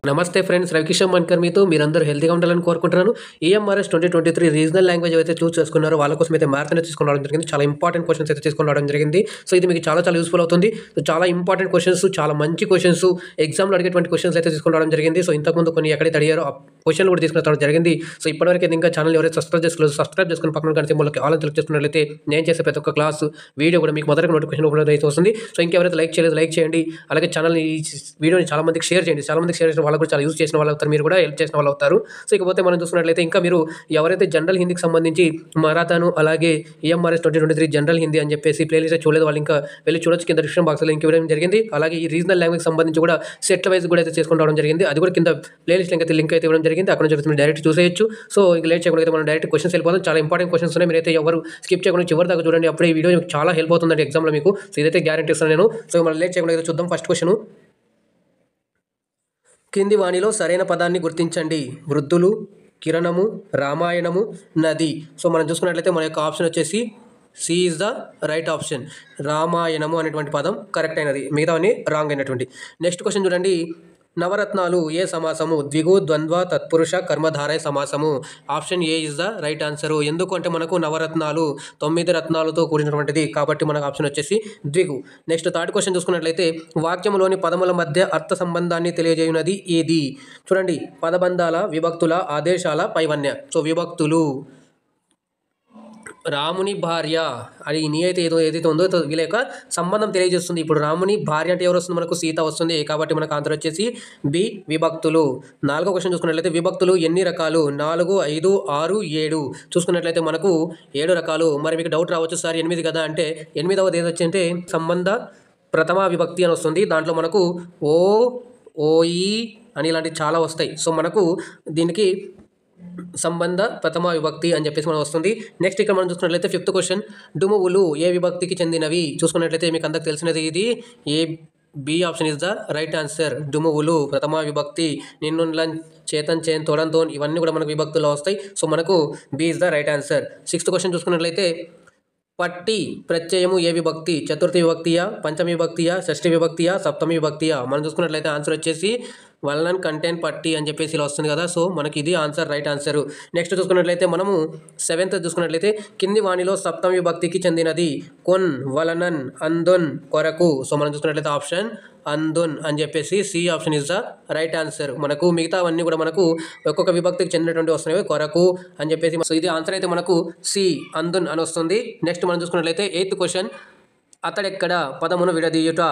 నమస్తే ఫ్రెండ్స్, రవికిషన్ మన్కర్ మీతో. మీరందరూ హెల్తీగా ఉండాలని కోరుకుంటున్నాను. ఈఎంఆర్ఎస్ 2023 రీజనల్ లాంగ్వేజ్ అయితే చూస్ చేసుకున్నారో వాళ్ళ కోసం అయితే మ్యాథ్స్ అనేది తీసుకొని రావడం జరిగింది. చాలా ఇంపార్టెంట్ క్వశ్చన్స్ అయితే తీసుకొని రావడం జరిగింది. సో ఇది మీకు చాలా యూస్ఫుల్ అవుతుంది. సో చాలా ఇంపార్టెంట్ క్వశ్చన్స్, చాలా మంచి క్వశ్చన్స్, ఎగ్జామ్లో అడిగేటువంటి క్వశ్చన్స్ అయితే తీసుకొని రావడం జరిగింది. సో ఇంతకుముందు కొన్ని ఎక్కడైతే అడిగారో ఆ క్వశ్చన్ కూడా తీసుకుని రావడం జరిగింది. సో ఇప్పటివరకు అయితే ఇంకా ఛానల్ ఎవరైతే సబ్స్క్రైబ్ చేసుకుని పక్కన కానీ సింబల్కి ఆల్ సెలెక్ట్ చేసుకున్నట్లయితే నేను చేసే ప్రతి ఒక్క క్లాస్ వీడియో కూడా మీకు మొదటి నోటిఫికేషన్ కూడా అయితే వస్తుంది. సో ఇంకెవరైతే లైక్ చేయలేదు లైక్ చేయండి. అలాగే ఛానల్ ఈ వీడియోని చాలా మందికి షేర్ చేయండి. చాలా మందికి షేర్ చేసిన వాళ్ళకు కూడా చాలా యూస్ చేసిన వాళ్ళు అవుతారు, మీరు కూడా హెల్ప్ చేసిన వాళ్ళు అవుతారు. సో ఇకపోతే మనం చూసుకున్నట్లయితే ఇంకా మీరు ఎవరైతే జనరల్ హిందీకి సంబంధించి మరాఠాను అలాగే ఈఎంఆర్ఎస్ 2023 జనరల్ హిందీ అని చెప్పేసి ప్లేలిస్ట్ చూడలేదు వాళ్ళు ఇంకా వెళ్ళి చూడొచ్చు. కింద డిస్క్రిప్షన్ బాక్స్లో లింక్ ఇవ్వడం జరిగింది. అలాగే ఈ రీజనల్ లాంగ్వేజ్ సంబంధించి కూడా సెట్ల వైజ్ కూడా అయితే చేసుకొని రావడం జరిగింది. అది కూడా కింద ప్లేలిస్ట్ లింక్ అయితే ఇవ్వడం జరిగింది. అక్కడ నుంచి మీరు డైరెక్ట్ చూసేయచ్చు. సో ఇంకా లేట్ చేయకుండా మనం డైరెక్ట్ క్వశ్చన్స్ వెళ్ళిపోతాం. చాలా ఇంపార్టెంట్ క్వశ్చన్స్ ఉన్నాయి. మీరైతే ఎవరు స్కిప్ చేయకుండా చివరి దాకా చూడండి. అప్పుడే ఈ వీడియో మీకు చాలా హెల్ప్ అవుతుందండి ఎగ్జామ్లో మీకు. సో ఇదైతే గ్యారెంటీ ఇస్తాను నేను. సో మనం లేట్ చేయకుండా చూద్దాం. ఫస్ట్ క్వశ్చన్, కింది వాణిలో సరైన పదాన్ని గుర్తించండి. వృద్ధులు, కిరణము, రామాయణము, నది. సో మనం చూసుకున్నట్లయితే మన యొక్క ఆప్షన్ వచ్చేసి C is the right option. రామాయణము అనేటువంటి పదం కరెక్ట్ అయినది, మిగతావన్నీ రాంగ్ అయినటువంటి. నెక్స్ట్ క్వశ్చన్ చూడండి, నవరత్నాలు ఏ సమాసము? ద్విగు, ద్వంద్వ, తత్పురుష, కర్మధారయ సమాసము. Option A is the right answer. ఎందుకు అంటే మనకు నవరత్నాలు 9 రత్నాలతో కూడినటువంటిది కాబట్టి మనకు ఆప్షన్ వచ్చేసి ద్విగు. నెక్స్ట్ థర్డ్ క్వశ్చన్ చూసుకున్నట్లయితే వాక్యంలోని పదముల మధ్య అర్థ సంబంధాన్ని తెలియజేయునది ఏది? చూడండి, పదబంధాల, విభక్తుల, ఆదేశాల, పైవన్య. సో విభక్తులు. రాముని భార్య అది నీ అయితే ఏదైతే ఉందో వీళ్ళ యొక్క సంబంధం తెలియజేస్తుంది. ఇప్పుడు రాముని భార్య అంటే ఎవరు వస్తుంది? మనకు సీత వస్తుంది కాబట్టి మనకు ఆన్సర్ వచ్చేసి బి, విభక్తులు. 4వ క్వశ్చన్ చూసుకున్నట్లయితే విభక్తులు ఎన్ని రకాలు? 4, 5, 6, 7. చూసుకున్నట్లయితే మనకు 7 రకాలు. మరి మీకు డౌట్ రావచ్చు, సార్ 8 కదా అంటే 8వది ఏది వచ్చింటే సంబంధ ప్రథమ విభక్తి అని వస్తుంది. దాంట్లో మనకు ఓ, ఓయి అని ఇలాంటివి చాలా వస్తాయి. సో మనకు దీనికి సంబంధ ప్రథమ విభక్తి అని చెప్పేసి మనం వస్తుంది. నెక్స్ట్ ఇక్కడ మనం చూసుకున్నట్లయితే 5th క్వశ్చన్, డుమువులు ఏ విభక్తికి చెందినవి? చూసుకున్నట్లయితే మీకు అందరికి తెలిసినది ఇది A, B option is the right answer. డుమువులు ప్రథమ విభక్తి. నిన్ను చేతన్, చేన్, తోడన్, తోన్ ఇవన్నీ కూడా మనకు విభక్తుల్లో వస్తాయి. సో మనకు B is the right answer. 6th question చూసుకున్నట్లయితే పట్టి ప్రత్యయము ఏ విభక్తి? చతుర్థి విభక్తియా, పంచమి విభక్తియా, షష్ఠి విభక్తియా, సప్తమి విభక్తియా? మనం చూసుకున్నట్లయితే ఆన్సర్ వచ్చేసి వలన్ కంటెంట్ పట్టి అని చెప్పేసి ఇలా వస్తుంది కదా. సో మనకి ఇది ఆన్సర్, రైట్ ఆన్సర్. నెక్స్ట్ చూసుకున్నట్లయితే మనము 7th చూసుకున్నట్లయితే కింది వాణిలో సప్తమి విభక్తికి చెందినది? కొన్, వలనన్, అందొన్, కొరకు. సో మనం చూసుకున్నట్లయితే ఆప్షన్ అందున్ అని చెప్పేసి C option is the right answer. మనకు మిగతా అవన్నీ కూడా మనకు ఒక్కొక్క విభక్తికి చెందినటువంటి వస్తున్నాయి, కొరకు అని చెప్పేసి. సో ఇది ఆన్సర్ అయితే మనకు సి, అందున్ అని వస్తుంది. నెక్స్ట్ మనం చూసుకున్నట్లయితే 8th క్వశ్చన్, అతడెక్కడ పదమును విడదీయుట.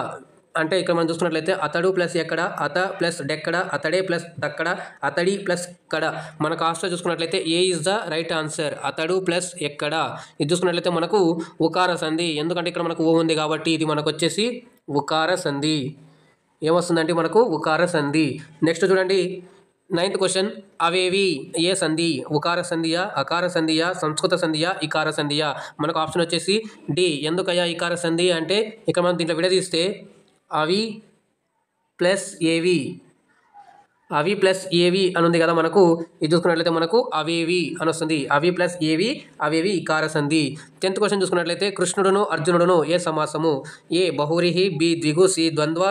అంటే ఇక్కడ మనం చూసుకున్నట్లయితే అతడు ప్లస్ ఎక్కడ, అత ప్లస్ డెక్కడ, అతడే ప్లస్ దక్కడ, అతడి ప్లస్ కడ. మనకు ఆన్సర్ చూసుకున్నట్లయితే ఏ ఇస్ ద రైట్ ఆన్సర్. అతడు ప్లస్ ఎక్కడ. ఇది చూసుకున్నట్లయితే మనకు ఉకార సంధి. ఎందుకంటే ఇక్కడ మనకు ఓ ఉంది కాబట్టి ఇది మనకు వచ్చేసి ఉకార సంధి. ఏమొస్తుందంటే మనకు ఉకార సంధి. నెక్స్ట్ చూడండి 9th క్వశ్చన్, అవేవి ఏ సంధి? ఉకార సంధియా, అకార సంధియా, సంస్కృత సంధియా, ఇకార సంధియా? మనకు ఆప్షన్ వచ్చేసి డి. ఎందుకయ్యా ఇకార సంధి అంటే ఇక్కడ మనం దీంట్లో విడదీస్తే అవి ప్లస్ ఏవి, అవి ప్లస్ ఏవి అని ఉంది కదా. మనకు ఇది చూసుకున్నట్లయితే మనకు అవేవి అని వస్తుంది. అవి ప్లస్ ఏవి, అవేవి ఇకార సంధి. 10th క్వశ్చన్ చూసుకున్నట్లయితే కృష్ణుడును అర్జునుడును ఏ సమాసము? ఏ బహురిహి, బి ద్విగు, సి ద్వంద్వ,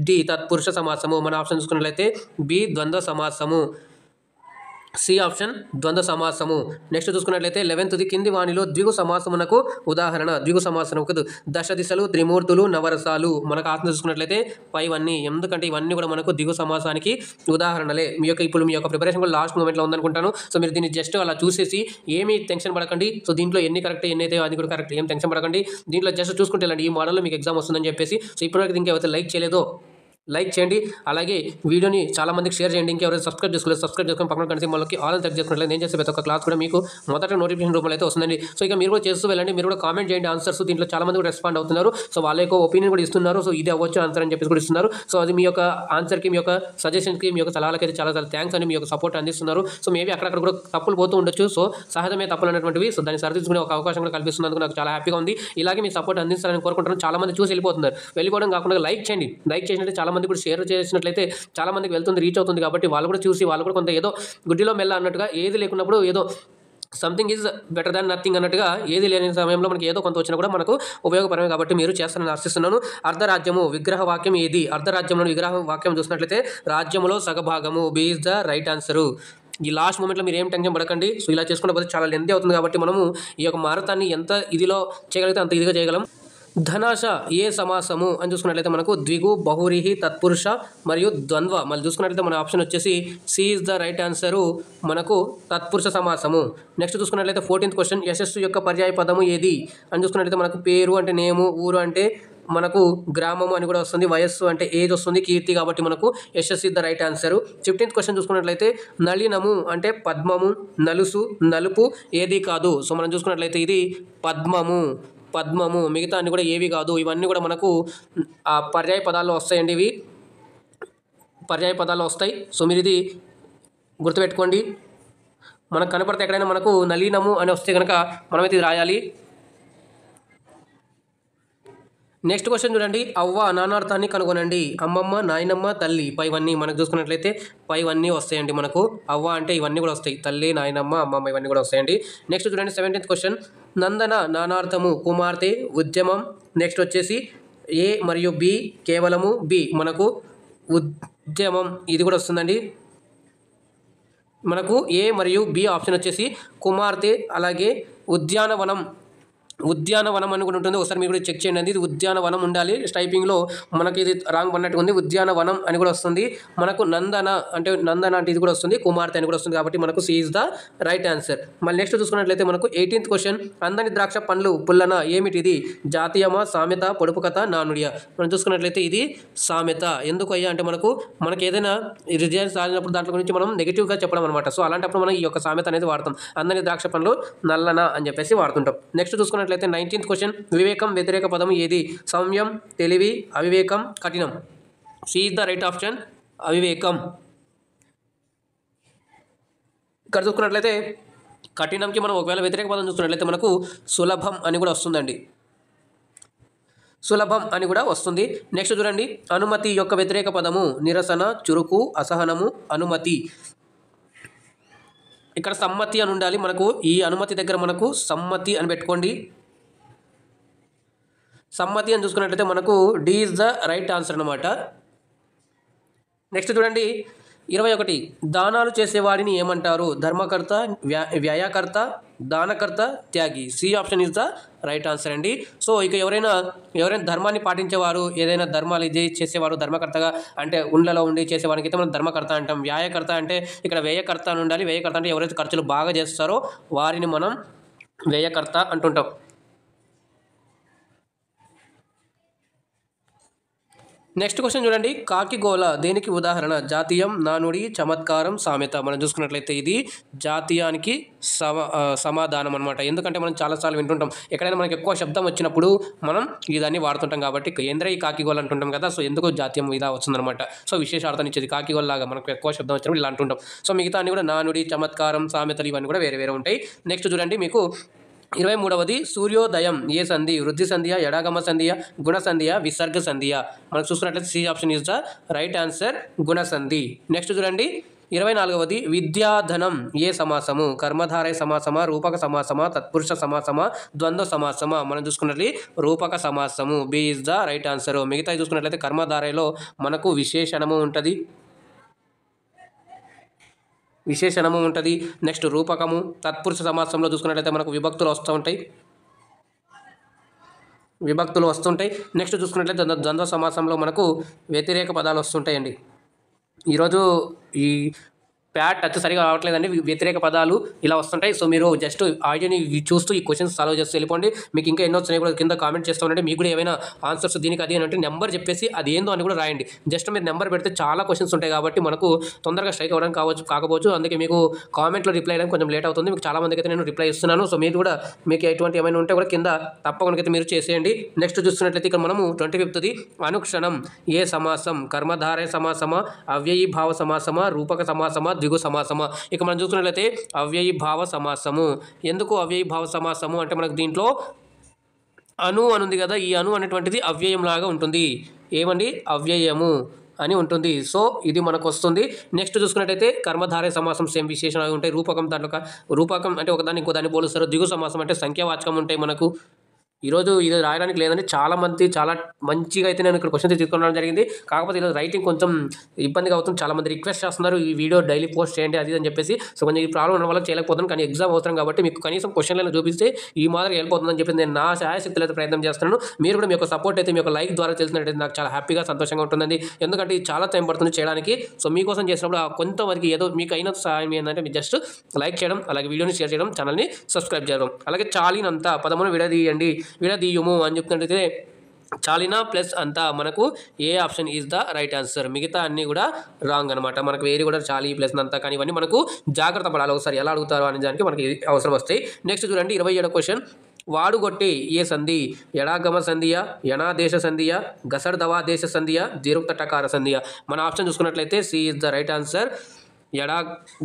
డి తత్పురుష సమాసము. మన ఆప్షన్ చూసుకున్నట్లయితే బి ద్వంద్వ సమాసము, సి ఆప్షన్ ద్వంద్వ సమాసము. నెక్స్ట్ చూసుకున్నట్లయితే 11th కింది వాణిలో ద్విగు సమాసమునకు ఉదాహరణ? ద్విగు సమాసమునకు దశ దిశలు, త్రిమూర్తులు, నవరసాలు. మనకు ఆత్మ చూసుకున్నట్లయితే పైవన్నీ. ఎందుకంటే ఇవన్నీ కూడా మనకు ద్విగు సమాసానికి ఉదాహరణలే. మీ యొక్క ప్రిపరేషన్ కూడా లాస్ట్ మూమెంట్లో ఉందనుకుంటాను. సో మీరు దీన్ని జస్ట్ అలా చూసేసి ఏమీ టెన్షన్ పడకండి. సో దీంట్లో ఎన్ని కరెక్ట్ ఎన్ని అయితే అది కూడా కరెక్ట్, ఏం టెన్షన్ పడకండి. దీంట్లో జస్ట్ చూసుకుంటే వెళ్ళండి, ఈ మోడల్లో మీకు ఎగ్జామ్ వస్తుందని చెప్పేసి. సో ఇప్పటివరకు ఇంకెవరైతే లైక్ చేయలేదో లైక్ చేయండి. అలాగే వీడియోని చాలా మందికి షేర్ చేయండి. ఇంకెవరైతే సబ్స్క్రైబ్ చేసుకొని పక్కన కనిసి వాళ్ళకి ఆల్ సెలెక్ట్ చేసుకున్నట్లయితే నేను చేసే ప్రతి ఒక్క క్లాస్ కూడా మీకు మొదట నోటిఫికేషన్ రూపంలో అయితే వస్తుందండి. సో ఇక మీరు కూడా చేస్తూ వెళ్ళండి. మీరు కూడా కామెంట్ చేయండి ఆన్సర్స్. దీంట్లో చాలా మంది కూడా రెస్పాండ్ అవుతున్నారు. సో వాళ్ళ యొక్క ఒపీనియన్ కూడా ఇస్తున్నారు. సో ఇది అవ్వచ్చు ఆన్సర్ అని చెప్పేసి కూడా ఇస్తున్నారు. సో అది మీ యొక్క ఆన్సర్కి, మీ యొక్క సజెషన్కి, మీ యొక్క సలహాలకి అయితే చాలా థ్యాంక్స్ అని మీ యొక్క సపోర్ట్ అందిస్తున్నారు. సో మేబీ అక్కడక్కడ కూడా తప్పులు పోతూ ఉండొచ్చు. సో సహజమే తప్పులు అనేటువంటివి. సో దాన్ని సరిదిద్దుకునే ఒక అవకాశం కూడా కల్పిస్తున్నందుకు నాకు చాలా హ్యాపీగా ఉంది. ఇలాగే మీ సపోర్ట్ అందిస్తారని కోరుకుంటున్నాను. చాలా మంది చూసి వెళ్ళిపోవడం కాకుండా లైక్ చేయండి. లైక్ చేసినట్టు చాలా మంది కూడా షేర్ చేసినట్లయితే చాలా మందికి వెళ్తుంది, రీచ్ అవుతుంది. కాబట్టి వాళ్ళు కూడా చూసి వాళ్ళు కూడా కొంత ఏదో గుడ్డిలో మెల్ల అన్నట్టుగా ఏది లేకున్నప్పుడు ఏదో something is better than nothing అన్నట్టుగా ఏది లేని సమయంలో మనకి ఏదో కొంత వచ్చినా కూడా మనకు ఉపయోగపడమే కాబట్టి మీరు చేస్తారని ఆశిస్తున్నాను. అర్ధరాజ్యము విగ్రహ వాక్యం ఏది? అర్ధరాజ్యంలో విగ్రహ వాక్యం చూసినట్లయితే రాజ్యములో సగభాగము. B is the right answer. ఈ లాస్ట్ మూమెంట్లో మీరు ఏం టెన్షన్ పడకండి. సో ఇలా చేసుకుంటే పోతే చాలా లెంతీ అవుతుంది కాబట్టి మనము ఈ యొక్క మారతాన్ని ఎంత ఇదిలో చేయగలిగితే అంత ఇదిగా చేయగలం. ధనాశ ఏ సమాసము అని చూసుకున్నట్లయితే మనకు ద్విగు, బహురిహి, తత్పురుష మరియు ద్వంద్వ. మళ్ళీ చూసుకున్నట్లయితే మన ఆప్షన్ వచ్చేసి C is the right answer, మనకు తత్పురుష సమాసము. నెక్స్ట్ చూసుకున్నట్లయితే 14th క్వశ్చన్, యశస్సు యొక్క పర్యాయ పదము ఏది అని చూసుకున్నట్లయితే మనకు పేరు అంటే నేము, ఊరు అంటే మనకు గ్రామము అని కూడా వస్తుంది, వయస్సు అంటే ఏజ్ వస్తుంది, కీర్తి కాబట్టి మనకు యశస్సు is the right answer. 15th question చూసుకున్నట్లయితే నళినము అంటే పద్మము, నలుసు, నలుపు ఏది కాదు. సో మనం చూసుకున్నట్లయితే ఇది పద్మము, మిగతా అన్ని కూడా ఏవి కాదు. ఇవన్నీ కూడా మనకు ఆ పర్యాయ పదాల్లో వస్తాయండి. ఇవి పర్యాయ పదాల్లో వస్తాయి. సో మీరు ఇది గుర్తుపెట్టుకోండి. మనకు కనపడితే ఎక్కడైనా మనకు నళినము అని వస్తే కనుక మనమైతే ఇది రాయాలి. నెక్స్ట్ క్వశ్చన్ చూడండి, అవ్వ నానార్థాన్ని కనుగొనండి. అమ్మమ్మ, నాయనమ్మ, తల్లి పైవన్నీ మనకు చూసుకున్నట్లయితే పైవన్నీ వస్తాయండి. మనకు అవ్వ అంటే ఇవన్నీ కూడా వస్తాయి, తల్లి, నాయనమ్మ, అమ్మమ్మ ఇవన్నీ కూడా వస్తాయండి. నెక్స్ట్ చూడండి 17th క్వశ్చన్, నందన నానార్థము కుమార్తె, ఉద్యమం. నెక్స్ట్ వచ్చేసి ఏ మరియు బి కేవలము, బి మనకు ఉద్యమం ఇది కూడా వస్తుందండి. మనకు ఏ మరియు బి ఆప్షన్ వచ్చేసి కుమార్తె, అలాగే ఉద్యానవనం అని కూడా ఉంటుంది. ఒకసారి మీరు కూడా చెక్ చేయండి. ఇది ఉద్యానవనం ఉండాలి. టైపింగ్లో మనకి ఇది రాంగ్ పడినట్టుగా ఉంది. ఉద్యానవనం అని కూడా వస్తుంది. మనకు నందన అంటే ఇది కూడా వస్తుంది, కుమార్తె అని కూడా వస్తుంది. కాబట్టి మనకు C is the right answer. మళ్ళీ నెక్స్ట్ చూసుకున్నట్లయితే మనకు 18th క్వశ్చన్, అందని ద్రాక్ష పండ్లు పుల్లన ఏమిటి? ఇది జాతీయమా, సామెత, పొడుపు కథ, నానుడియా? మనం చూసుకున్నట్లయితే ఇది సామెత. ఎందుకు అయ్యా అంటే మనకి ఏదైనా రిజల్ట్స్ రాసినప్పుడు దాంట్లో గురించి మనం నెగిటివ్గా చెప్పడం అనమాట. సో అలాంటప్పుడు మనం ఈ యొక్క సామెత అనేది వాడతాం. అందని ద్రాక్ష పండ్లు నల్లన అని చెప్పేసి వాడుతుంటాం. నెక్స్ట్ చూసుకున్నట్లయితే 19th క్వశ్చన్, వివేకం వ్యతిరేక పదం ఏది? సౌమ్యం, తెలివి, అవివేకం, కఠినం. C is the right option, అవివేకం. ఇక్కడ చూసుకున్నట్లయితే కఠినంకి మనం ఒకవేళ వ్యతిరేక పదం చూసుకున్నట్లయితే మనకు సులభం అని కూడా వస్తుందండి. సులభం అని కూడా వస్తుంది. నెక్స్ట్ చూడండి, అనుమతి యొక్క వ్యతిరేక పదము నిరసన, చురుకు, అసహనము, అనుమతి. ఇక్కడ సమ్మతి అని ఉండాలి. మనకు ఈ అనుమతి దగ్గర మనకు సమ్మతి అని పెట్టుకోండి. సమ్మతి అని చూసుకున్నట్లయితే మనకు D is the right answer అనమాట. నెక్స్ట్ చూడండి 21, దానాలు చేసేవాడిని ఏమంటారు? ధర్మకర్త, వ్యయకర్త, దానకర్త, త్యాగి. C option is the right answer అండి. సో ఇక ఎవరైనా ధర్మాన్ని పాటించేవారు, ఏదైనా ధర్మాలు ఇది చేసేవారు ధర్మకర్తగా అంటే ఉండ్లలో ఉండి చేసేవాడికి అయితే మనం ధర్మకర్త అంటాం. వ్యయకర్త అంటే ఇక్కడ వ్యయకర్త అని ఉండాలి. వ్యయకర్త అంటే ఎవరైతే ఖర్చులు బాగా చేస్తారో వారిని మనం వ్యయకర్త అంటుంటాం. నెక్స్ట్ క్వశ్చన్ చూడండి, కాకిగోల దేనికి ఉదాహరణ? జాతీయం, నానుడి, చమత్కారం, సామెత. మనం చూసుకున్నట్లయితే ఇది జాతీయానికి సమాధానం అనమాట. ఎందుకంటే మనం చాలాసార్లు వింటుంటాం, ఎక్కడైనా మనకి ఎక్కువ శబ్దం వచ్చినప్పుడు మనం ఇదాన్ని వాడుతుంటాం కాబట్టి ఈ కాకిగోల అంటుంటాం కదా. సో ఎందుకు జాతీయం ఇలా వస్తుందన్నమాట. సో విశేషార్థం ఇచ్చేది కాకిగోల లాగా మనకు ఎక్కువ శబ్దం వచ్చినప్పుడు ఇలా అంటుంటాం. సో మిగతా అన్ని కూడా నానుడి, చమత్కారం, సామెతలు ఇవన్నీ కూడా వేరే వేరే ఉంటాయి. నెక్స్ట్ చూడండి మీకు 23వది, సూర్యోదయం ఏ సంధి? వృద్ధి సంధియ, ఎడాగమ సంధియ, గుణ సంధియ, విసర్గ సంధియ? మనకు చూసుకున్నట్లయితే C option is the right answer, గుణ సంధి. నెక్స్ట్ చూడండి 24వది, విద్యాధనం ఏ సమాసము? కర్మధారయ సమాసమా, రూపక సమాసమా, తత్పురుష సమాసమా, ద్వంద్వ సమాసమా? మనం చూసుకున్నట్లయితే రూపక సమాసము, B is the right answer. మిగతా చూసుకున్నట్లయితే కర్మధారయలో మనకు విశేషణము ఉంటుంది. నెక్స్ట్ రూపకము, తత్పురుష సమాసంలో చూసుకున్నట్లయితే మనకు విభక్తులు వస్తుంటాయి. నెక్స్ట్ చూసుకున్నట్లయితే ద్వంద్వ సమాసంలో మనకు వ్యతిరేక పదాలు వస్తుంటాయండి. ఈరోజు ఈ ప్యాట్ టచ్ సరిగా రావట్లేదండి, వ్యతిరేక పదాలు ఇలా వస్తుంటాయి. సో మీరు జస్ట్ ఆడియోని చూస్తూ ఈ క్వశ్చన్స్ సాల్వ్ చేస్తూ వెళ్ళిపోండి. మీకు ఇంకా ఎన్నో వచ్చినాయి కూడా కింద కామెంట్ చేస్తూ ఉండండి. మీకు కూడా ఏమైనా ఆన్సర్స్ దీనికి అది అంటే నెంబర్ చెప్పేసి అది ఏందో అని కూడా రాయండి. జస్ట్ మీరు నెంబర్ పెడితే చాలా క్వశ్చన్స్ ఉంటాయి కాబట్టి మనకు తొందరగా స్ట్రైక్ అవ్వడానికి కాకపోవచ్చు. అందుకే మీకు కామెంట్లో రిప్లై అయ్యడానికి కొంచెం లేట్ అవుతుంది. మీకు చాలా మందికి అయితే నేను రిప్లై ఇస్తున్నాను. సో మీరు కూడా మీకు ఎటువంటి ఏమైనా ఉంటే కూడా కింద తప్పకుండా అయితే మీరు చేసేయండి. నెక్స్ట్ చూస్తున్నట్లయితే ఇక్కడ మనము 25ది, అనుక్షణం ఏ సమాసం? కర్మధారయ సమాసమా, అవ్యయీ భావ సమాసమా, రూపక సమాసమా, ద్విగు సమాసమా? ఇక మనం చూసుకున్నట్లయితే అవ్యయీ భావ సమాసము. ఎందుకు అవ్యయీ భావ సమాసము అంటే మనకు దీంట్లో అను అని ఉంది కదా, ఈ అను అనేటువంటిది అవ్యయం లాగా ఉంటుంది. ఏమండి? అవ్యయము. అని ఉంటుంది. సో ఇది మనకు వస్తుంది. నెక్స్ట్ చూసుకున్నట్టయితే కర్మధారయ సమాసం సేమ్ విశేషణాలు ఉంటాయి. రూపకం దాంట్లో రూపకం అంటే ఒకదాన్ని ఇంకో దాన్ని పోలుస్తారు. ద్విగు సమాసం అంటే సంఖ్యావాచకం ఉంటాయి మనకు. ఈరోజు ఇది రాయడానికి లేదని చాలా మంచిగా అయితే నేను ఇక్కడ క్వశ్చన్స్ తీసుకురావడం జరిగింది. కాకపోతే ఈరోజు రైటింగ్ కొంచెం ఇబ్బందిగా అవుతుంది. చాలా మంది రిక్వెస్ట్ చేస్తున్నారు ఈ వీడియో డైలీ పోస్ట్ చేయండి అది అని చెప్పేసి. సో కొంచెం ఈ ప్రాబ్లం ఉన్న వల్ల చేయలేకపోతున్నాను. కానీ ఎగ్జామ్ అవసరం కాబట్టి మీకు కనీసం క్వశ్చన్లను చూపిస్తే ఈ మాదిరి వెళ్ళిపోతుందని చెప్పి నేను నా శాయశక్తులు అయితే ప్రయత్నం చేస్తున్నాను. మీరు కూడా మీ యొక్క సపోర్ట్ అయితే మీ యొక్క లైక్ ద్వారా తెలిసినట్టయితే నాకు చాలా హ్యాపీగా సంతోషంగా ఉంటుందండి. ఎందుకంటే ఇది చాలా టైం పడుతుంది చేయడానికి. సో మీకోసం చేసినప్పుడు కొంతవరకు ఏదో మీకు అయిన సహాయం ఏంటంటే మీరు జస్ట్ లైక్ చేయడం, అలాగే వీడియోని షేర్ చేయడం, ఛానల్ని సబ్స్క్రైబ్ చేయడం, అలాగే చాలినంత పదమును విడదీయుము అని చెప్తున్నట్టయితే చాలినా ప్లస్ అంతా మనకు A option is the right answer. మిగతా అన్నీ కూడా రాంగ్ అనమాట. మనకు వేరే కూడా చాలి ప్లస్ అంతా కానీ ఇవన్నీ మనకు జాగ్రత్త పడాలి. ఒకసారి ఎలా అడుగుతారు అనే దానికి మనకి అవసరం వస్తాయి. నెక్స్ట్ చూడండి 27వ క్వశ్చన్. వాడుగొట్టి ఏ సంధి? ఎడాగమ సంధియ, యనాదేశ సంధియ, గసర్దవాదేశ సంధియ, దీర్ఘ టకార సంధియ. మన ఆప్షన్ చూసుకున్నట్లయితే C is the right answer.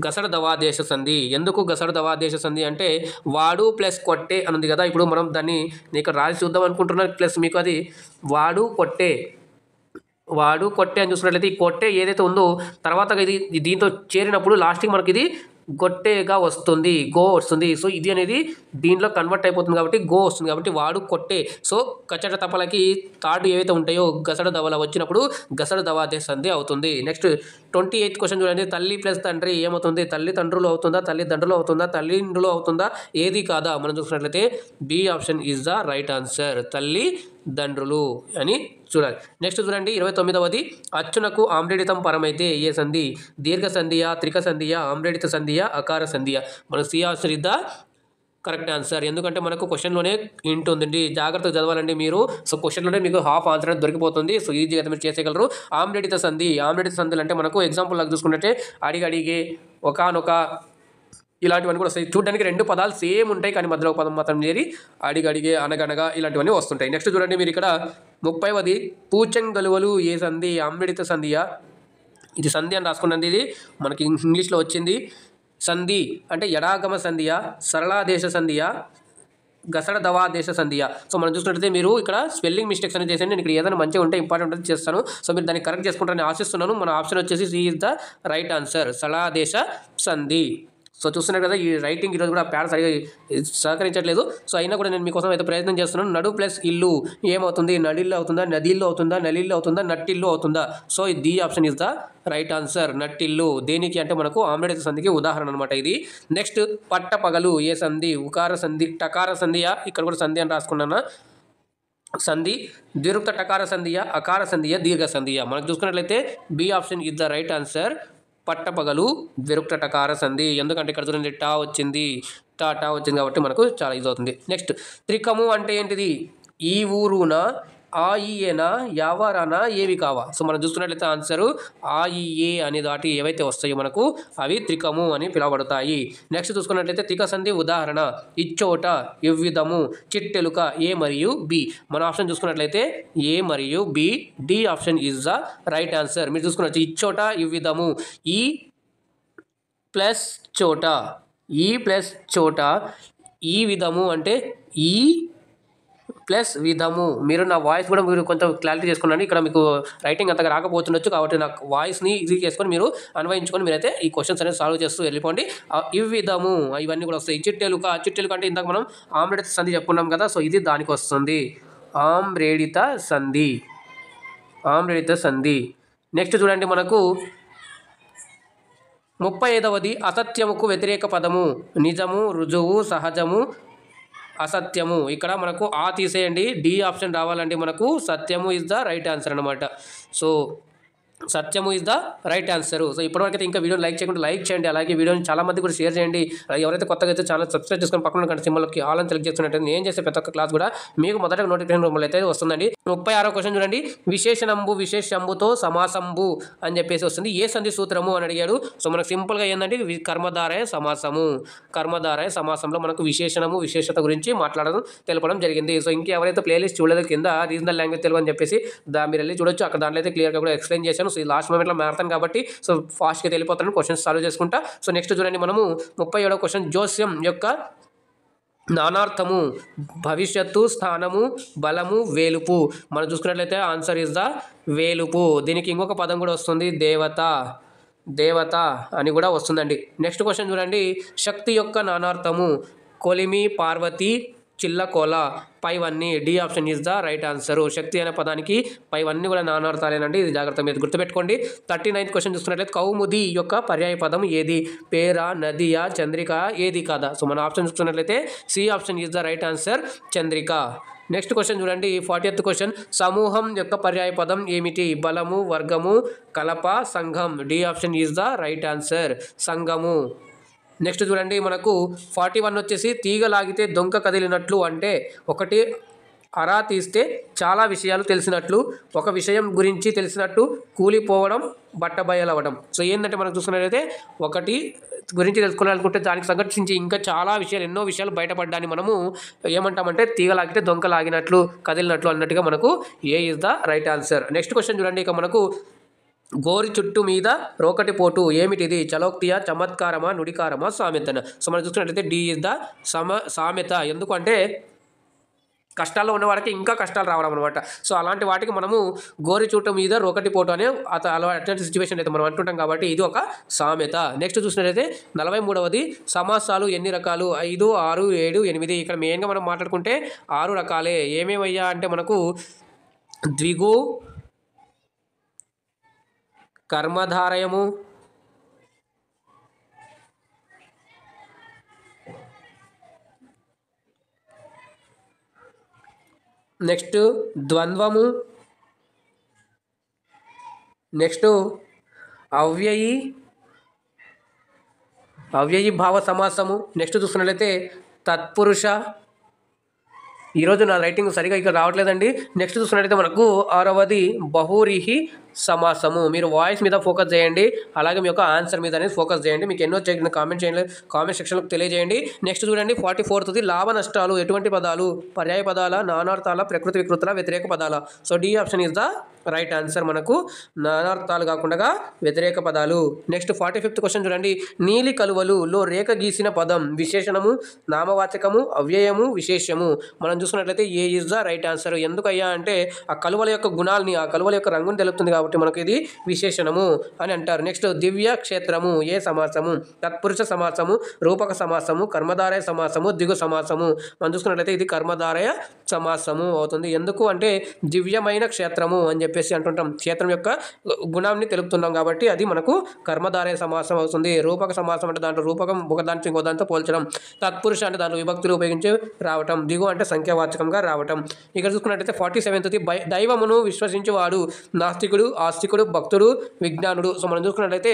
గసర్దవాదేశ సంధి. ఎందుకు గసర్దవాదేశ సంధి అంటే వాడు ప్లస్ కొట్టే అని ఉంది కదా. ఇప్పుడు మనం దాన్ని ఇక్కడ రాసి చూద్దాం అనుకుంటున్నాను. ప్లస్ మీకు అది వాడు కొట్టే అని చూసుకున్నట్లయితే ఈ కొట్టే ఏదైతే ఉందో తర్వాత ఇది దీంతో చేరినప్పుడు లాస్ట్కి మనకి ఇది గొట్టేగా వస్తుంది, గో వస్తుంది. సో ఇది అనేది దీంట్లో కన్వర్ట్ అయిపోతుంది కాబట్టి గో వస్తుంది. కాబట్టి వాడు కొట్టే. సో కచ్చట తపలకి తాడు ఏవైతే ఉంటాయో గసడ దవల వచ్చినప్పుడు గసడ దవాదే సంధి అవుతుంది. నెక్స్ట్ 28th క్వశ్చన్ చూడండి. తల్లి ప్లస్ తండ్రి ఏమవుతుంది? తల్లిదండ్రులు అవుతుందా, తల్లిదండ్రులు అవుతుందా, తల్లిదండ్రులు అవుతుందా, ఏది కాదా? మనం చూసుకున్నట్లయితే B option is the right answer. తల్లిదండ్రులు అని చూడాలి. నెక్స్ట్ చూడండి 29వది. అచ్చునకు ఆమ్రేడితం పరమైతే ఏ సంధి? దీర్ఘ సంధియ, త్రిక సంధియ, ఆమ్రేడిత సంధియ, అకార సంధియ. మన C answer is the correct answer. ఎందుకంటే మనకు క్వశ్చన్లోనే హింట్ ఉందండి, జాగ్రత్తగా చదవాలండి మీరు. సో క్వశ్చన్లోనే మీకు హాఫ్ ఆన్సర్ అనేది దొరికిపోతుంది. సో ఈజీగా మీరు చేసేయగలరు. ఆమ్రేడిత సంధులు అంటే మనకు ఎగ్జాంపుల్ లాగా చూసుకుంటే అడిగడిగే, ఒకానొక, ఇలాంటివన్నీ కూడా వస్తాయి. చూడడానికి రెండు పదాలు సేమ్ ఉంటాయి కానీ మధ్యలో ఒక పదం మాత్రం చేరి అడిగడిగే, అనగనగా ఇలాంటివన్నీ వస్తుంటాయి. నెక్స్ట్ చూడండి మీరు ఇక్కడ 30వది. పూచంగలువలు ఏ సంధి? ఆమ్రేడిత సంధియ. ఇది సంధి అని రాసుకున్నది. ఇది మనకి ఇంగ్లీష్లో వచ్చింది. సంధి అంటే ఎడాగమ సంధియ, సరళాదేశ సంధియ, గసడదవాదేశ సంధియ. సో మనం చూసుకుంటే మీరు ఇక్కడ స్పెల్లింగ్ మిస్టేక్స్ అనేది చేసేయండి. నేను ఇక్కడ ఏదైనా మంచిగా ఉంటే ఇంపార్టెంట్ ఉంటుంది చేస్తాను. సో మీరు దాన్ని కరెక్ట్ చేసుకుంటారని ఆశిస్తున్నాను. మన ఆప్షన్ వచ్చేసి C is the right answer. సరళాదేశ సంధి. సో చూస్తున్నారు కదా ఈ రైటింగ్ ఈరోజు కూడా ప్యాడ్ సరిగా సహకరించట్లేదు. సో అయినా కూడా నేను మీకోసం అయితే ప్రయత్నం చేస్తున్నాను. నడు ప్లస్ ఇల్లు ఏమవుతుంది? నడిల్లు అవుతుందా, నదిల్లు అవుతుందా, నలిల్లు అవుతుందా, నట్టిల్లు అవుతుందా? So D option is the right answer. నట్టిల్లు. దేనికి అంటే మనకు ఆమ్రేడిత సంధికి ఉదాహరణ అనమాట ఇది. నెక్స్ట్ పట్టపగలు ఏ సంధి? ఉకార సంధి, టకార సంధియా? ఇక్కడ కూడా సంధి అని రాసుకున్నాను. సంధి దీర్ఘ టకార సంధియా, అకార సంధియా, దీర్ఘ సంధియా? మనకు చూసుకున్నట్లయితే B option is the right answer. పట్టపగలు ద్విరుక్త టకార సంధి. ఎందుకంటే ఇక్కడ చూడండి టా వచ్చింది కాబట్టి మనకు చాలా ఈజీ అవుతుంది. నెక్స్ట్ త్రికము అంటే ఏంటిది? ఈ ఊరున, ఆ ఈయేనా, యావారానా, ఏవి కావా? సో మనం చూసుకున్నట్లయితే ఆన్సరు ఆ ఈఏ అనే దాటి ఏవైతే వస్తాయో మనకు అవి త్రికము అని పిలువబడతాయి. నెక్స్ట్ చూసుకున్నట్లయితే త్రిక సంధి ఉదాహరణ ఇచ్చోట, ఇవ్విధము, చిట్టెలుక, ఏ మరియు బి. మన ఆప్షన్ చూసుకున్నట్లయితే ఏ మరియు B. D option is the right answer. మీరు చూసుకున్నట్టు ఇచ్చోట, ఇవ్విధము, ఈ ప్లస్ చోట, ఈ ప్లస్ చోట, ఈ విధము అంటే ఈ ప్లస్ విధము. మీరు నా వాయిస్ కూడా మీరు కొంచెం క్లారిటీ చేసుకున్నాను. ఇక్కడ మీకు రైటింగ్ అంతగా రాకపోతుండొచ్చు కాబట్టి నాకు వాయిస్ని ఈజీ చేసుకొని మీరు అన్వయించుకొని మీరైతే ఈ క్వశ్చన్స్ అనేది సాల్వ్ చేస్తూ వెళ్ళిపోండి. ఈ విధము ఇవన్నీ కూడా వస్తాయి. చిట్టెలుక అంటే ఇందాక మనం ఆమ్రేడిత సంధి చెప్పుకున్నాం కదా. సో ఇది దానికి వస్తుంది. ఆమ్రేడిత సంధి. నెక్స్ట్ చూడండి మనకు 35వది. అసత్యముకు వ్యతిరేక పదము? నిజము, రుజువు, సహజము, అసత్యము. ఇక్కడ మనకు ఆ తీసేయండి. డి ఆప్షన్ రావాలంటే మనకు సత్యము ఇస్ ద రైట్ ఆన్సర్ అనమాట. సో సత్యము is the right answer. So ఇప్పటివరకు ఇంకా వీడియోని లైక్ చేయకుండా లైక్ చేయండి. అలాగే వీడియోని చాలా మంది కూడా షేర్ చేయండి. ఎవరైతే కొత్తగా అయితే ఛానల్ సబ్స్క్రైబ్ చేసుకొని పక్కన ఉన్న సింబల్కి ఆల్ అని సెలెక్ట్ చేస్తున్నట్టు నేను చేసే ప్రతి ఒక్క క్లాస్ కూడా మీకు మొదటగా నోటిఫికేషన్ రూపంలో అయితే వస్తుందండి. 36వ క్వశ్చన్ చూడండి. విశేషంబుతో సమాసంబు అని చెప్పేసి వస్తుంది. ఏ సంధి సూత్రము అని అడిగాడు. సో మనకు సింపుల్గా ఏంటంటే కర్మధారయ సమాసంలో మనకు విశేషణము, విశేషత గురించి తెలపడం జరిగింది. సో ఇంకెవరైతే ప్లేలిస్ట్ చూడలేదు కింద రీజనల్ లాంగ్వేజ్ తెలుగు అని చెప్పేసి మీరు వెళ్ళి చూడొచ్చు. అక్కడ దాంట్లో అయితే క్లియర్గా కూడా ఎక్స్ప్లెయిన్ చేశాను. సో ఈ లాస్ట్ మూమెంట్లో మారుతాను కాబట్టి సో ఫాస్ట్గా వెళ్ళిపోతాను, క్వశ్చన్స్ సాల్వ్ చేసుకుంటా. సో నెక్స్ట్ చూడండి మనము 37వ క్వశ్చన్. జోస్యం యొక్క నానార్థము భవిష్యత్తు, స్థానము, బలము, వేలుపు. మనం చూసుకున్నట్లయితే ఆన్సర్ ఇస్ ద వేలుపు. దీనికి ఇంకొక పదం కూడా వస్తుంది, దేవత అని కూడా వస్తుందండి. నెక్స్ట్ క్వశ్చన్ చూడండి. శక్తి యొక్క నానార్థము కొలిమి, పార్వతి, చిల్లకోల, పైవన్నీ. D option is the right answer. శక్తి అనే పదానికి పైవన్నీ కూడా నానార్థాలేనండి. ఇది జాగ్రత్త మీద గుర్తుపెట్టుకోండి. 39th క్వశ్చన్ చూసుకున్నట్లయితే కౌముది యొక్క పర్యాయ పదం ఏది? పేర, నదియా, చంద్రిక, ఏది కాదా? సో మన ఆప్షన్ చూసుకున్నట్లయితే C option is the right answer, చంద్రిక. నెక్స్ట్ క్వశ్చన్ చూడండి. 40th క్వశ్చన్ సమూహం యొక్క పర్యాయ పదం ఏమిటి? బలము, వర్గము, కలప, సంఘం. D option is the right answer, సంఘము. నెక్స్ట్ చూడండి. మనకు 41 వచ్చేసి తీగ లాగితే దొంక కదిలినట్లు అంటే ఒకటి అరా తీస్తే చాలా విషయాలు తెలిసినట్లు, ఒక విషయం గురించి తెలిసినట్టు, కూలిపోవడం, బట్టబయలవడం. సో ఏంటంటే మనం చూసుకున్నట్లయితే ఒకటి గురించి తెలుసుకోవాలనుకుంటే దానికి సంఘటించి ఇంకా చాలా విషయాలు, ఎన్నో విషయాలు బయటపడ్డాన్ని మనము ఏమంటామంటే తీగ లాగితే దొంక లాగినట్లు, కదిలినట్లు అన్నట్టుగా మనకు ఏ is the right answer. Next question చూడండి. ఇక మనకు గోరి చుట్టు మీద రోకటి పోటు ఏమిటిది? చలోక్తియా, చమత్కారమా, నుడికారమా, సామెతన. సో మనం చూసుకున్నట్లయితే డి ఇస్ ద సామెత. ఎందుకంటే కష్టాల్లో ఉన్నవాడికి ఇంకా కష్టాలు రావడం అనమాట. సో అలాంటి వాటికి మనము గోరి చుట్టు మీద రోకటి పోటు అనే అట్లాంటి సిచ్యువేషన్ అయితే మనం అంటుంటాం కాబట్టి ఇది ఒక సామెత. నెక్స్ట్ చూసినట్లయితే 43వది సమాసాలు ఎన్ని రకాలు? 5, 6, 7, 8. ఇక్కడ మెయిన్గా మనం మాట్లాడుకుంటే 6 రకాలే. ఏమేమయ్యా అంటే మనకు ద్విగు, కర్మధారయము, నెక్స్ట్ ద్వంద్వము, నెక్స్ట్ అవ్యయి భావ సమాసము. నెక్స్ట్ చూసుకున్నట్లయితే తత్పురుష. ఈరోజు నా రైటింగ్ సరిగా ఇక్కడ రావట్లేదండి. నెక్స్ట్ చూసుకున్నట్లయితే మనకు 6వది బహురీహి సమాసము. మీరు వాయిస్ మీద ఫోకస్ చేయండి, అలాగే మీ యొక్క ఆన్సర్ మీద అనేది ఫోకస్ చేయండి. మీకు ఎన్నో కామెంట్ చేయండి, కామెంట్ సెక్షన్లో తెలియజేయండి. నెక్స్ట్ చూడండి 44ది లాభ నష్టాలు ఎటువంటి పదాలు? పర్యాయ పదాల, నానార్థాల, ప్రకృతి వికృతుల, వ్యతిరేక పదాల. So D option is the right answer. మనకు నానార్థాలు కాకుండా వ్యతిరేక పదాలు. నెక్స్ట్ 45th క్వశ్చన్ చూడండి. నీలి కలువలులో రేఖ గీసిన పదం విశేషణము, నామవాచకము, అవ్యయము, విశేషము. మనం చూసుకున్నట్లయితే ఏ ఈజ్ ద రైట్ ఆన్సర్. ఎందుకయ్యా అంటే ఆ కలువల యొక్క గుణాలని, ఆ కలువల యొక్క రంగుని తెలుపుతుంది కాబట్టి మనకు ఇది విశేషణము అని అంటారు. నెక్స్ట్ దివ్య క్షేత్రము ఏ సమాసము? తత్పురుష సమాసము, రూపక సమాసము, కర్మధారయ సమాసము, దిగు సమాసము. మనం చూసుకున్నట్లయితే ఇది కర్మధారయ సమాసము అవుతుంది. ఎందుకు అంటే దివ్యమైన క్షేత్రము అని చెప్పేసి అంటుంటాం. క్షేత్రం యొక్క గుణాన్ని తెలుపుతున్నాం కాబట్టి అది మనకు కర్మధారయ సమాసం అవుతుంది. రూపక సమాసం అంటే దాంట్లో రూపకం ఒకదాంతో ఇంకో దాంతో పోల్చడం. తత్పురుష అంటే దాంట్లో విభక్తులు ఉపయోగించి రావటం. దిగు అంటే సంఖ్యావాచకంగా రావటం. ఇక్కడ చూసుకున్నట్లయితే 47th దైవమును విశ్వసించేవాడు నాస్తికుడు, ఆస్తికుడు, భక్తుడు, విజ్ఞానుడు. సో మనం చూసుకున్నట్లయితే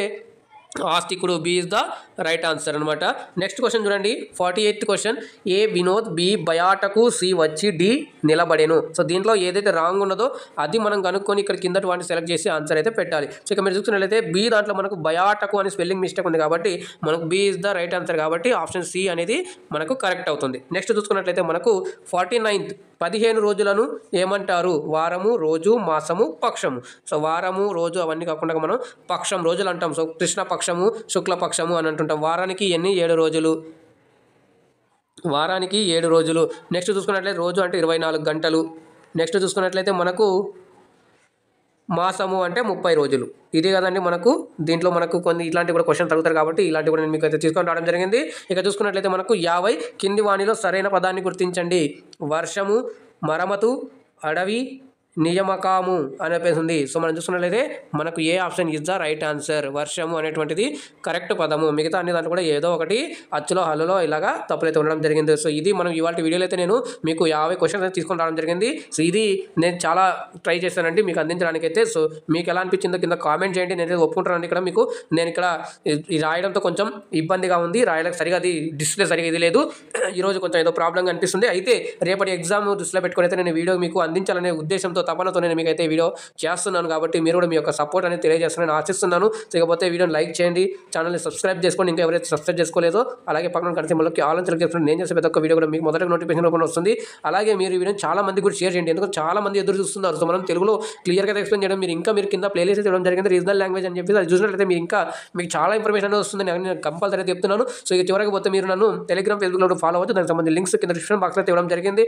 ఆస్తికుడు, B is the right answer అనమాట. నెక్స్ట్ క్వశ్చన్ చూడండి. 48th question. ఏ వినోద్, బి బయాటకు, సి వచ్చి, డి నిలబడేను. సో దీంట్లో ఏదైతే రాంగ్ ఉన్నదో అది మనం కనుక్కొని ఇక్కడ కిందటి వాటిని సెలెక్ట్ చేసి ఆన్సర్ అయితే పెట్టాలి. సో ఇక్కడ మీరు చూసుకున్నట్లయితే బి దాంట్లో మనకు బయాటకు అని స్పెల్లింగ్ మిస్టేక్ ఉంది కాబట్టి మనకు B is the right answer కాబట్టి ఆప్షన్ సి అనేది మనకు కరెక్ట్ అవుతుంది. నెక్స్ట్ చూసుకున్నట్లయితే మనకు 49th 15 రోజులను ఏమంటారు? వారము, రోజు, మాసము, పక్షము. సో వారము, రోజు అవన్నీ కాకుండా మనం పక్షం రోజులు అంటాం. సో కృష్ణ పక్షము, శుక్లపక్షము అని అంటుంటాం. వారానికి ఎన్ని? 7 రోజులు. వారానికి 7 రోజులు. నెక్స్ట్ చూసుకున్నట్లయితే రోజు అంటే 24 గంటలు. నెక్స్ట్ చూసుకున్నట్లయితే మనకు మాసము అంటే 30 రోజులు. ఇదే కదండి మనకు దీంట్లో మనకు కొన్ని ఇట్లాంటి కూడా క్వశ్చన్స్ అడుగుతారు కాబట్టి ఇలాంటి కూడా నేను మీకు అయితే తీసుకొని రావడం జరిగింది. ఇక చూసుకున్నట్లయితే మనకు 50 కింది వాణిలో సరైన పదాన్ని గుర్తించండి. వర్షము, మరమతు, అడవి, నియమకాము అని ఉంది. సో మనం చూసుకున్నట్లయితే మనకు A option is the right answer. వర్షము అనేటువంటిది కరెక్ట్ పదము. మిగతా అన్ని దాంట్లో కూడా ఏదో ఒకటి అచ్చులో హల్లులో ఇలాగా తప్పులైతే ఉండడం జరిగింది. సో ఇది మనం ఇవాళ వీడియోలో అయితే నేను మీకు 50 క్వశ్చన్స్ తీసుకొని రావడం జరిగింది. సో ఇది నేను చాలా ట్రై చేశానండి మీకు అందించడానికి అయితే. సో మీకు ఎలా అనిపించిందో కింద కామెంట్ చేయండి. నేను ఒప్పుకుంటానండి. ఇక్కడ మీకు నేను ఇక్కడ రాయడంతో కొంచెం ఇబ్బందిగా ఉంది. రాయడానికి సరిగా అది డిస్ప్లే సరిగా ఇది లేదు. ఈరోజు కొంచెం ఏదో ప్రాబ్లంగా అనిపిస్తుంది. అయితే రేపటి ఎగ్జామ్ దృష్టిలో పెట్టుకుని అయితే నేను వీడియో మీకు అందించాలనే ఉద్దేశంతో తపనతో నేను మీకైతే వీడియో చేస్తున్నాను కాబట్టి మీరు కూడా మీ యొక్క సపోర్ట్ అనేది తెలియజేస్తారని ఆశిస్తున్నాను. సో ఇకపోతే వీడియోని లైక్ చేయండి, ఛానల్ని సబ్స్క్రైబ్ చేసుకోండి ఇంకా ఎవరైతే సబ్స్క్రైబ్ చేసుకోలేదో. అలాగే పక్కన కనిపించే మనకి ఆల్ అని సెలెక్ట్ చేసుకుని నేను చేసే ప్రతి ఒక్క వీడియో కూడా మీకు మొదటి నోటిఫికేషన్ రూపంలో వస్తుంది. అలాగే మీరు ఈ వీడియోని చాలా మందికి కూడా షేర్ చేయండి, ఎందుకంటే చాలా మంది ఎదురు చూస్తున్నారు. సో మనం తెలుగులో క్లియర్గా ఎక్స్ప్లెయిన్ చేయడం, మీరు కింద ప్లేలిస్ట్ ఇవ్వడం జరిగింది రీజనల్ లాంగ్వేజ్ అని చెప్పి అది చూసినట్లయితే మీకు చాలా ఇన్ఫర్మేషన్ అనేది వస్తుంది. నేను కంపల్సరీ చెప్తున్నాను. సో ఇక చివరికి పోతే మీరు నన్ను టెలిగ్రామ్, ఫేస్బుక్లో ఫాలో అవ్వచ్చు. దానికి సంబంధించి లింక్స్ కింద డిస్క్రిప్షన్ బాక్స్లో ఇవ్వడం జరిగింది.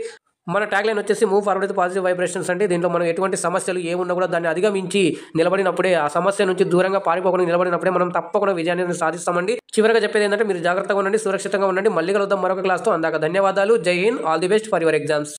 మన ట్యాగ్ లైన్ వచ్చేసి move forward with positive vibrations అంటే దీంట్లో మనం ఎటువంటి సమస్యలు ఏమున్నా కూడా దాన్ని అధిగమించి నిలబడినప్పుడే, ఆ సమస్య నుంచి దూరంగా పారిపోకుండా నిలబడినప్పుడే మనం తప్పకుండా విజయాన్ని సాధిస్తామండి. చివరిగా చెప్పేది ఏంటంటే మీరు జాగ్రత్తగా ఉండండి, సురక్షితంగా ఉండండి. మళ్ళీ కలుద్దాం మరొక క్లాస్తో. అందాక ధన్యవాదాలు. జై Hind. All the best for your exams.